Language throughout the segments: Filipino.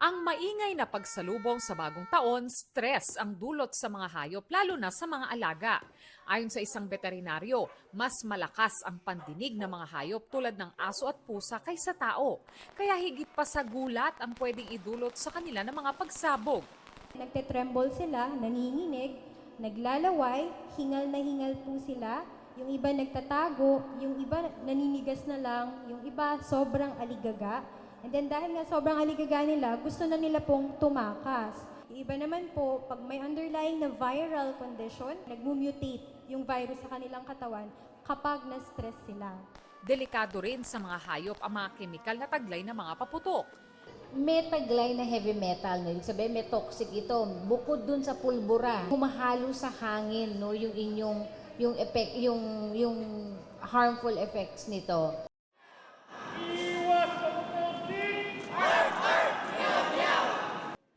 Ang maingay na pagsalubong sa bagong taon, stress ang dulot sa mga hayop lalo na sa mga alaga. Ayon sa isang veterinaryo, mas malakas ang pandinig ng mga hayop tulad ng aso at pusa kaysa tao. Kaya higit pa sa gulat ang pwedeng idulot sa kanila ng mga pagsabog. Nagtetremble sila, nanginginig, naglalaway, hingal na hingal po sila. Yung iba nagtatago, yung iba naninigas na lang, yung iba sobrang aligaga. And then dahil nga sobrang aligaga nila, gusto na nila pong tumakas. Yung iba naman po, pag may underlying na viral condition, nagmumutate yung virus sa kanilang katawan kapag na-stress sila. Delikado rin sa mga hayop ang mga kemikal na taglay ng mga paputok. May taglay na heavy metal, no? Ibig sabihin may toxic ito. Bukod dun sa pulbura, humahalo sa hangin, no, yung inyong yung harmful effects nito.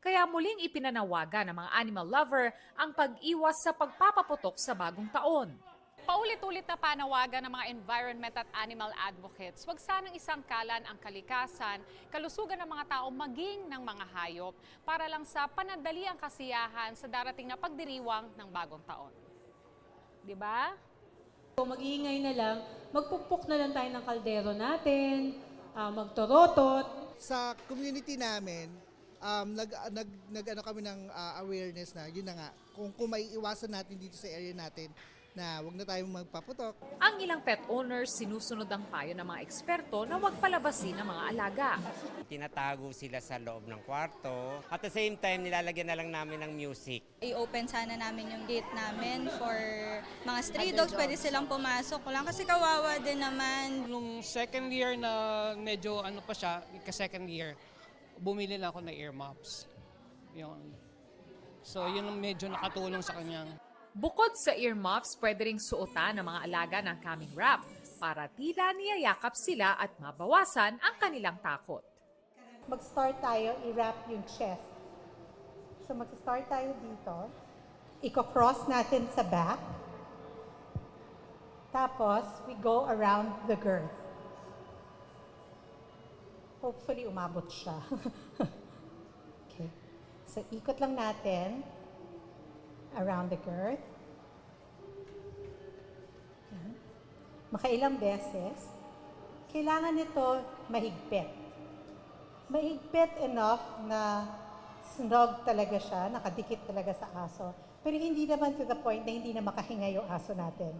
Kaya muling ipinanawagan ng mga animal lover ang pag-iwas sa pagpapaputok sa bagong taon. Paulit-ulit na panawagan ng mga environment at animal advocates, huwag sanang isangkalan ang kalikasan, kalusugan ng mga tao maging ng mga hayop para lang sa panandali ang kasiyahan sa darating na pagdiriwang ng bagong taon. Di ba? Mag-iingay na lang, magpukpok na lang tayo ng kaldero natin, magtorotot. Sa community namin, nag-ano kami ng awareness na, yun na nga, kung may iwasan natin dito sa area natin, na wag na tayong magpaputok. Ang ilang pet owners sinusunod ang payo ng mga eksperto na huwag palabasin ang mga alaga. Tinatago sila sa loob ng kwarto. At the same time, nilalagyan na lang namin ng music. I-open sana namin yung gate namin for mga stray dogs. Pwede silang pumasok lang kasi kawawa din naman. Nung second year na medyo ano pa siya, second year, bumili na ako ng earmuffs. Yun. So yun ang medyo nakatulong sa kanya. Bukod sa earmuffs, pwede ring suotan ng mga alaga ng calming wrap para tila niyayakap sila at mabawasan ang kanilang takot. Mag-start tayo, i-wrap yung chest. So mag-start tayo dito. Iko-cross natin sa back. Tapos, we go around the girth. Hopefully, umabot siya. Okay. So, ikot lang natin around the girth. Yan. Makailang beses. Kailangan nito mahigpit. Mahigpit enough na snug talaga siya, nakadikit talaga sa aso. Pero hindi naman to the point na hindi na makahinga yung aso natin.